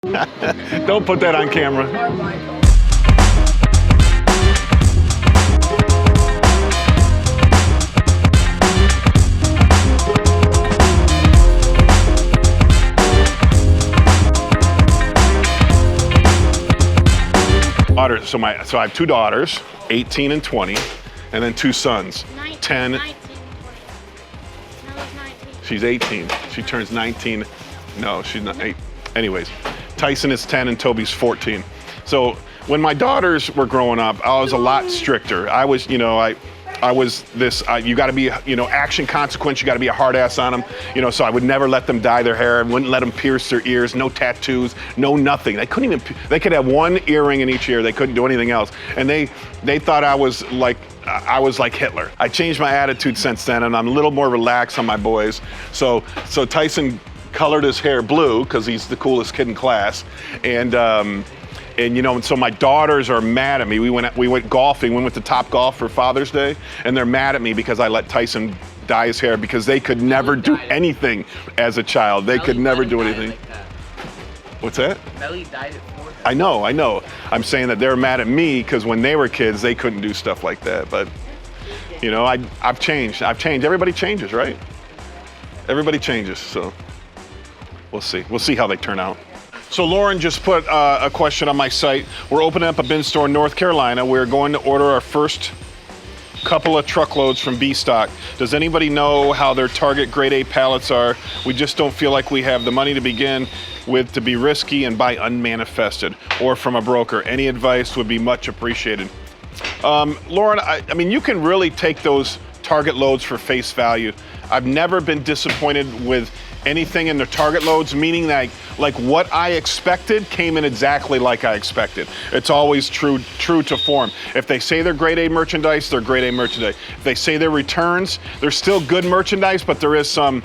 Don't put that on camera. So I have two daughters, 18 and 20, and then two sons, 10. 19. No, it's 19. She's 18. She turns 19. No, she's not 8. Anyways, Tyson is 10 and Toby's 14. So when my daughters were growing up, I was a lot stricter. I was, I was this, you gotta be, action consequence, you gotta be a hard ass on them, so I would never let them dye their hair, I wouldn't let them pierce their ears, no tattoos, no nothing. They couldn't even, they could have one earring in each ear, they couldn't do anything else. And they thought I was like Hitler. I changed my attitude since then, and I'm a little more relaxed on my boys. So Tyson colored his hair blue, because he's the coolest kid in class. And so my daughters are mad at me. We went golfing. We went to Top Golf for Father's Day, and they're mad at me because I let Tyson dye his hair, because they could never do anything as a child. They could never do anything. What's that? Melly dyed it for them. I know. I'm saying that they're mad at me because when they were kids, they couldn't do stuff like that. But I've changed. Everybody changes, right? Everybody changes. So we'll see. We'll see how they turn out. So Lauren just put a question on my site. We're opening up a bin store in North Carolina. We're going to order our first couple of truckloads from B-Stock. Does anybody know how their Target grade A pallets are? We just don't feel like we have the money to begin with to be risky and buy unmanifested or from a broker. Any advice would be much appreciated. Lauren, I mean, you can really take those Target loads for face value. I've never been disappointed with anything in the Target loads, meaning that like what I expected came in exactly like I expected. It's always true to form. If they say they're grade A merchandise, they're grade A merchandise. If they say they're returns, they're still good merchandise, but there is some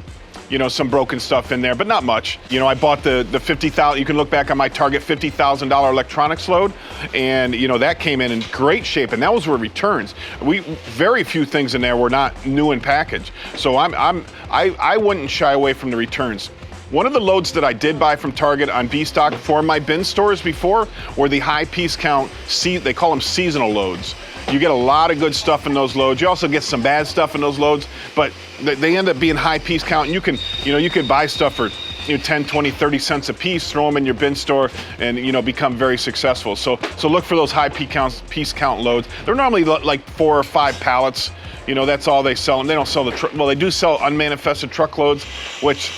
broken stuff in there, but not much. I bought the 50,000, you can look back on my Target $50,000 electronics load, and that came in great shape, and those were returns. Very few things in there were not new in package. So I wouldn't shy away from the returns. One of the loads that I did buy from Target on B-Stock for my bin stores before were the high piece count, they call them seasonal loads. You get a lot of good stuff in those loads. You also get some bad stuff in those loads, but they end up being high piece count. And you can buy stuff for 10, 20, 30 cents a piece, throw them in your bin store, and become very successful. So look for those high piece count loads. They're normally like 4 or 5 pallets. That's all they sell. And they don't sell well, they do sell unmanifested truckloads, which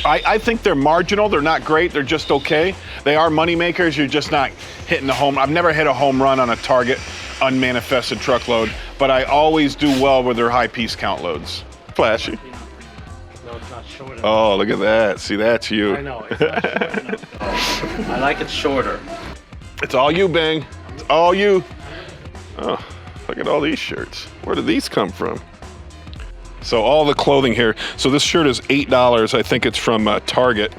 I think they're marginal. They're not great. They're just okay. They are money makers. You're just not hitting the home. I've never hit a home run on a Target unmanifested truckload, but I always do well with their high piece count loads. Flashy. No, it's not short enough. Oh, look at that. See, that's you. I know, it's not short enough. I like it shorter. It's all you, Bang. It's all you. Oh, look at all these shirts. Where did these come from? So all the clothing here. So this shirt is $8. I think it's from Target.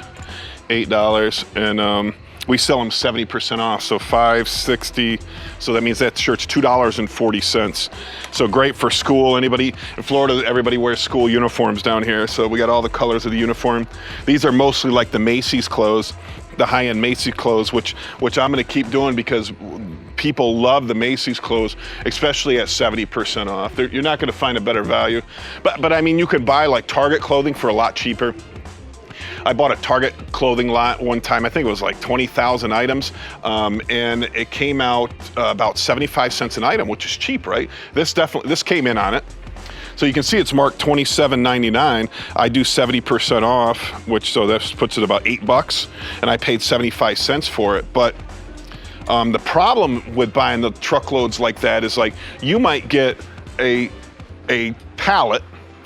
$8, and we sell them 70% off, so $5.60. So that means that shirt's $2.40. So great for school. Anybody in Florida, everybody wears school uniforms down here. So we got all the colors of the uniform. These are mostly like the Macy's clothes, the high-end Macy's clothes, which I'm going to keep doing because people love the Macy's clothes, especially at 70% off. You're not going to find a better value. But I mean, you could buy like Target clothing for a lot cheaper. I bought a Target clothing lot one time. I think it was like 20,000 items, and it came out about 75 cents an item, which is cheap, right? This came in on it. So you can see it's marked $27.99. I do 70% off, so that puts it about $8, and I paid 75 cents for it. But the problem with buying the truckloads like that is like you might get a pallet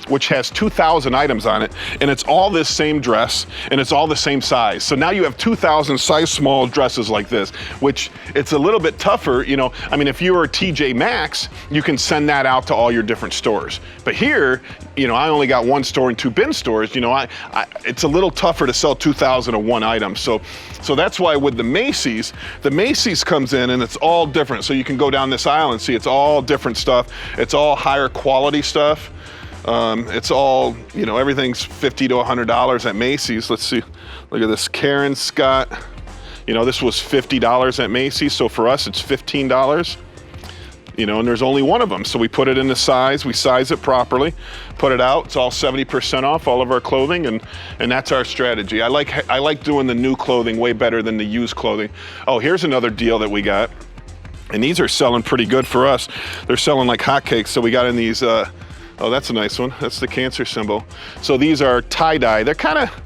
which has 2,000 items on it, and it's all this same dress, and it's all the same size. So now you have 2,000 size small dresses like this, which it's a little bit tougher, I mean, if you were TJ Maxx, you can send that out to all your different stores. But here, I only got one store and 2 bin stores, it's a little tougher to sell 2,000 of one item. So that's why with the Macy's comes in and it's all different. So you can go down this aisle and see it's all different stuff. It's all higher quality stuff. It's all, everything's $50 to $100 at Macy's. Let's see, look at this Karen Scott You know, this was $50 at Macy's, so for us it's $15. You know, and there's only one of them, so we put it in the size, we size it properly, put it out. It's all 70% off all of our clothing, and that's our strategy. I like doing the new clothing way better than the used clothing. Oh, here's another deal that we got, and these are selling pretty good for us. They're selling like hotcakes. So we got in these. Oh, that's a nice one. That's the cancer symbol. So these are tie-dye. They're kind of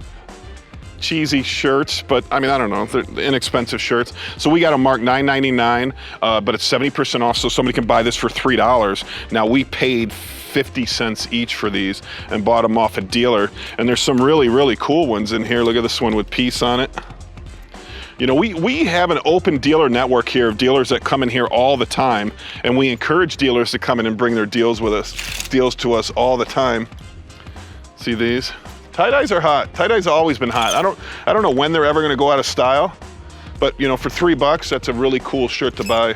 cheesy shirts, but I mean, I don't know, they're inexpensive shirts. So we got them marked $9.99, but it's 70% off, so somebody can buy this for $3. Now we paid 50 cents each for these and bought them off a dealer. And there's some really, really cool ones in here. Look at this one with peace on it. You know, we have an open dealer network here of dealers that come in here all the time, and we encourage dealers to come in and bring their deals to us all the time. See these? Tie-dyes are hot. Tie-dyes have always been hot. I don't know when they're ever gonna go out of style, but you know, for $3, that's a really cool shirt to buy.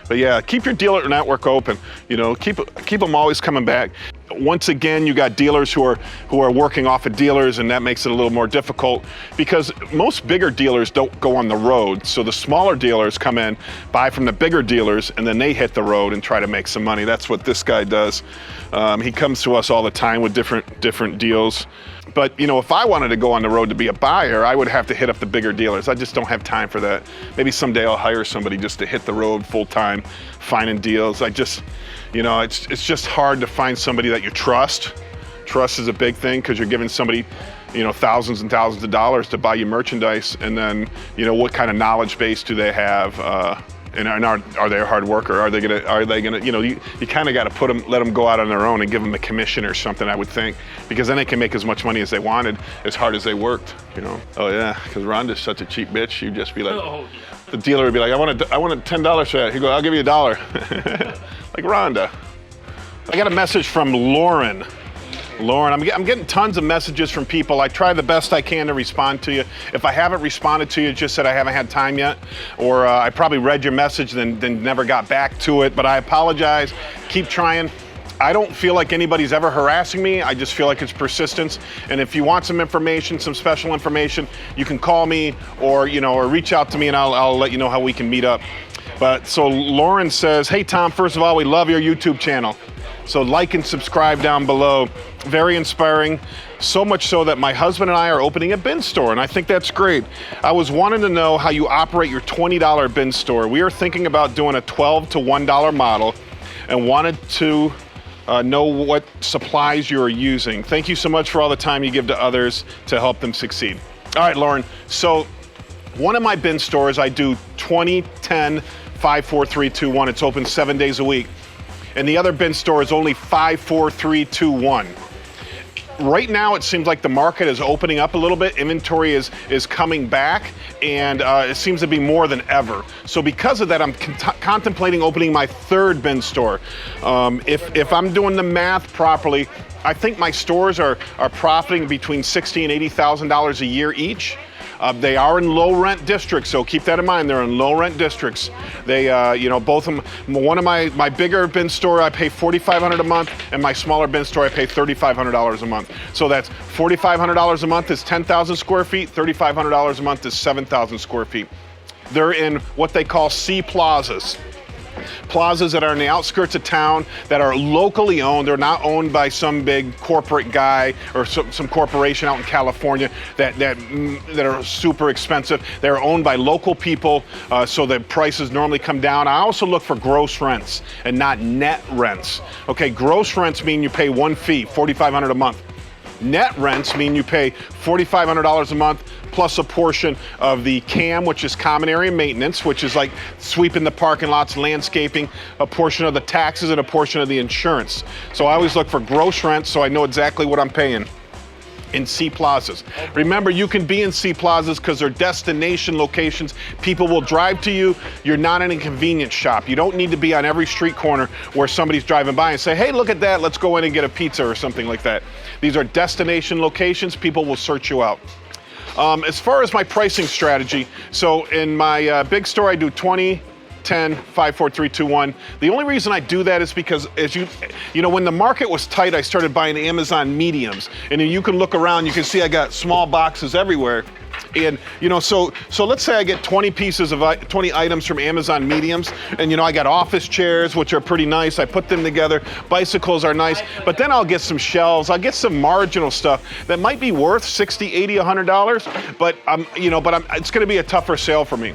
But yeah, keep your dealer network open. You know, keep them always coming back. Once again, you got dealers who are working off of dealers, and that makes it a little more difficult because most bigger dealers don't go on the road. So the smaller dealers come in, buy from the bigger dealers, and then they hit the road and try to make some money. That's what this guy does. He comes to us all the time with different deals. But you know, if I wanted to go on the road to be a buyer, I would have to hit up the bigger dealers. I just don't have time for that. Maybe someday I'll hire somebody just to hit the road full time, finding deals. You know, it's just hard to find somebody that you trust. Trust is a big thing because you're giving somebody, you know, thousands and thousands of dollars to buy you merchandise, and then, you know, what kind of knowledge base do they have? And are they a hard worker? Are they gonna, you know, you kind of got to let them go out on their own and give them a commission or something, I would think, because then they can make as much money as they wanted, as hard as they worked, you know. Oh yeah, because Rhonda's such a cheap bitch. You'd just be like, oh, yeah. The dealer would be like, I want $10 for that. He'd go, I'll give you $1. Like Rhonda. I got a message from Lauren. Lauren, I'm getting tons of messages from people. I try the best I can to respond to you. If I haven't responded to you, just said I haven't had time yet, or I probably read your message then never got back to it, but I apologize. Keep trying. I don't feel like anybody's ever harassing me. I just feel like it's persistence. And if you want some information, some special information, you can call me or reach out to me, and I'll let you know how we can meet up. But so Lauren says, hey Tom, first of all, we love your YouTube channel. So like and subscribe down below. Very inspiring. So much so that my husband and I are opening a bin store, and I think that's great. I was wanting to know how you operate your $20 bin store. We are thinking about doing a $12 to $1 model and wanted to know what supplies you're using. Thank you so much for all the time you give to others to help them succeed. All right, Lauren. So one of my bin stores, I do 20, 10, 5, 4, 3, 2, 1. It's open 7 days a week. And the other bin store is only 5, 4, 3, 2, 1. Right now, it seems like the market is opening up a little bit. Inventory is coming back, and it seems to be more than ever. So because of that, I'm contemplating opening my third bin store. If I'm doing the math properly, I think my stores are profiting between $60,000 and $80,000 a year each. They are in low rent districts, so keep that in mind. They're in low rent districts. They, both of them. One of my bigger bin store, I pay $4,500 a month, and my smaller bin store, I pay $3,500 a month. So that's $4,500 a month is 10,000 square feet. $3,500 a month is 7,000 square feet. They're in what they call C plazas. Plazas that are in the outskirts of town, that are locally owned. They're not owned by some big corporate guy or some corporation out in California that are super expensive. They're owned by local people, so the prices normally come down. I also look for gross rents and not net rents. Okay, gross rents mean you pay one fee, $4,500 a month. Net rents mean you pay $4,500 a month plus a portion of the CAM, which is common area maintenance, which is like sweeping the parking lots, landscaping, a portion of the taxes, and a portion of the insurance. So I always look for gross rents so I know exactly what I'm paying in C plazas. Remember, you can be in C plazas because they're destination locations. People will drive to you. You're not in a convenience shop. You don't need to be on every street corner where somebody's driving by and say, hey, look at that, let's go in and get a pizza or something like that. These are destination locations. People will search you out. As far as my pricing strategy, so in my big store, I do 20, 10, 5, 4, 3, 2, 1. The only reason I do that is because as you know, when the market was tight, I started buying Amazon mediums. And then you can look around, you can see I got small boxes everywhere. And so let's say I get 20 items from Amazon Mediums, and I got office chairs, which are pretty nice. I put them together. Bicycles are nice, but then I'll get some shelves. I'll get some marginal stuff that might be worth $60, $80, $100, but it's going to be a tougher sale for me.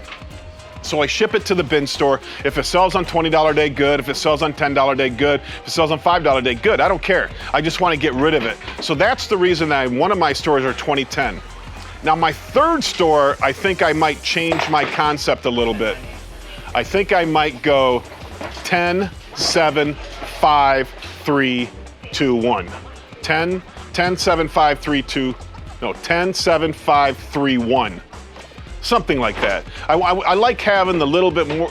So I ship it to the bin store. If it sells on $20 a day, good. If it sells on $10 a day, good. If it sells on $5 a day, good. I don't care. I just want to get rid of it. So that's the reason that one of my stores are 2010. Now my third store, I think I might change my concept a little bit. I think I might go 10, 7, 5, 3, 2, 1. 10, 7, 5, 3, 2, no, 10, 7, 5, 3, 1. Something like that. I like having the little bit more,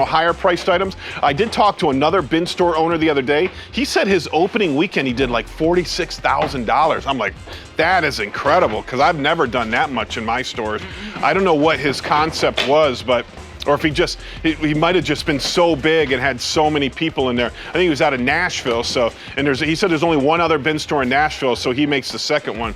higher priced items. I did talk to another bin store owner the other day. He said his opening weekend he did like $46,000. I'm like, that is incredible, because I've never done that much in my stores. I don't know what his concept was, or if he might have just been so big and had so many people in there. I think he was out of Nashville, he said there's only one other bin store in Nashville, so he makes the second one.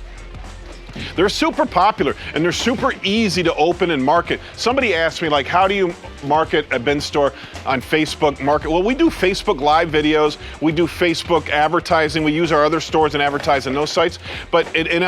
They're super popular and they're super easy to open and market. Somebody asked me, like, how do you market a bin store on Facebook Market? Well, we do Facebook Live videos. We do Facebook advertising. We use our other stores and advertise on those sites. But and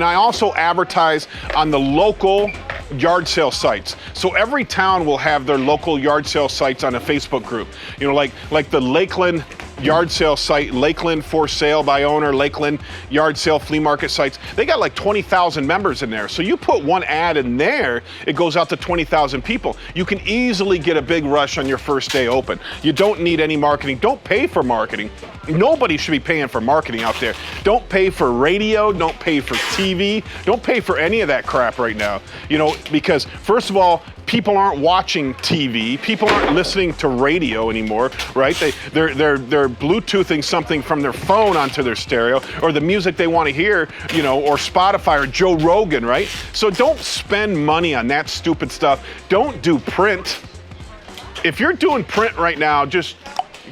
I also advertise on the local yard sale sites. So every town will have their local yard sale sites on a Facebook group. Like the Lakeland yard sale site, Lakeland for sale by owner, Lakeland yard sale flea market sites. They got like 20,000 members in there. So you put one ad in there, it goes out to 20,000 people. You can easily get a big rush on your first day open. You don't need any marketing. Don't pay for marketing. Nobody should be paying for marketing out there. Don't pay for radio, don't pay for TV, don't pay for any of that crap right now. Because first of all, people aren't watching TV, people aren't listening to radio anymore, right? They're Bluetoothing something from their phone onto their stereo, or the music they want to hear, or Spotify or Joe Rogan, right? So don't spend money on that stupid stuff. Don't do print. If you're doing print right now, just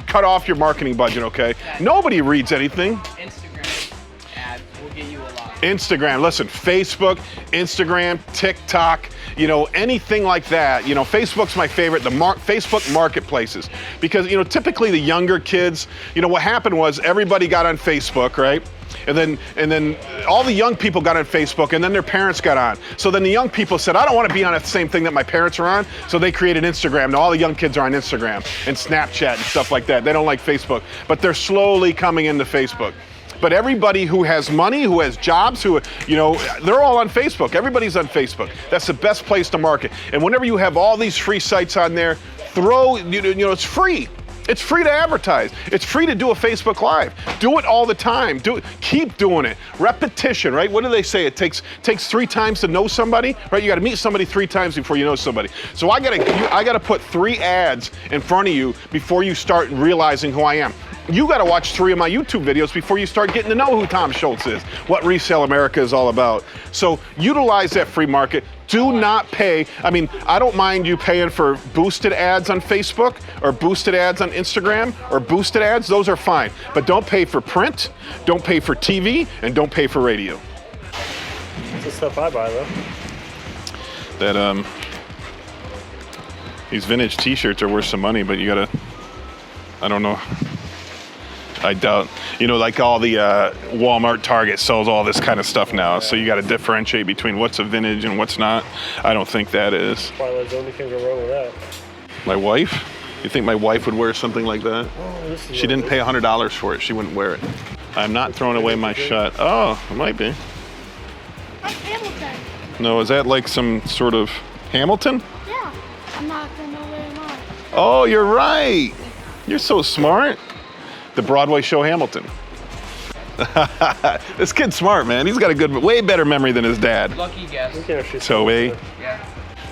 cut off your marketing budget, okay? Nobody reads anything. Instagram ads will get you a lot. Instagram, listen, Facebook, Instagram, TikTok, anything like that. Facebook's my favorite, the Facebook marketplaces. Because, typically the younger kids, what happened was everybody got on Facebook, right? And then all the young people got on Facebook, and then their parents got on. So then the young people said, I don't want to be on the same thing that my parents are on. So they created Instagram. Now all the young kids are on Instagram and Snapchat and stuff like that. They don't like Facebook, but they're slowly coming into Facebook. But everybody who has money, who has jobs, they're all on Facebook. Everybody's on Facebook. That's the best place to market. And whenever you have all these free sites on there, it's free. It's free to advertise. It's free to do a Facebook Live. Do it all the time. Keep doing it. Repetition, right? What do they say? It takes 3 times to know somebody, right? You got to meet somebody 3 times before you know somebody. So I gotta put 3 ads in front of you before you start realizing who I am. You got to watch 3 of my YouTube videos before you start getting to know who Tom Schultz is, what Resale America is all about. So utilize that free market. Do not pay. I don't mind you paying for boosted ads on Facebook or boosted ads on Instagram or boosted ads. Those are fine. But don't pay for print, don't pay for TV, and don't pay for radio. That's the stuff I buy, though. These vintage t-shirts are worth some money, but you gotta, I don't know. I doubt, like all the Walmart, Target sells all this kind of stuff now. So you got to differentiate between what's a vintage and what's not. I don't think that is. Twilight's only can go wrong with that. My wife? You think my wife would wear something like that? Oh, She didn't pay $100 for it. She wouldn't wear it. I'm not throwing away my shot. Oh, it might be. That's Hamilton. No, is that like some sort of Hamilton? Yeah. I'm not gonna know where I'm on. Oh, you're right. You're so smart. The Broadway show Hamilton. This kid's smart, man. He's got a way better memory than his dad. Lucky guess. Toby. Yeah.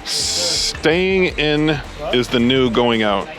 Staying in is the new going out.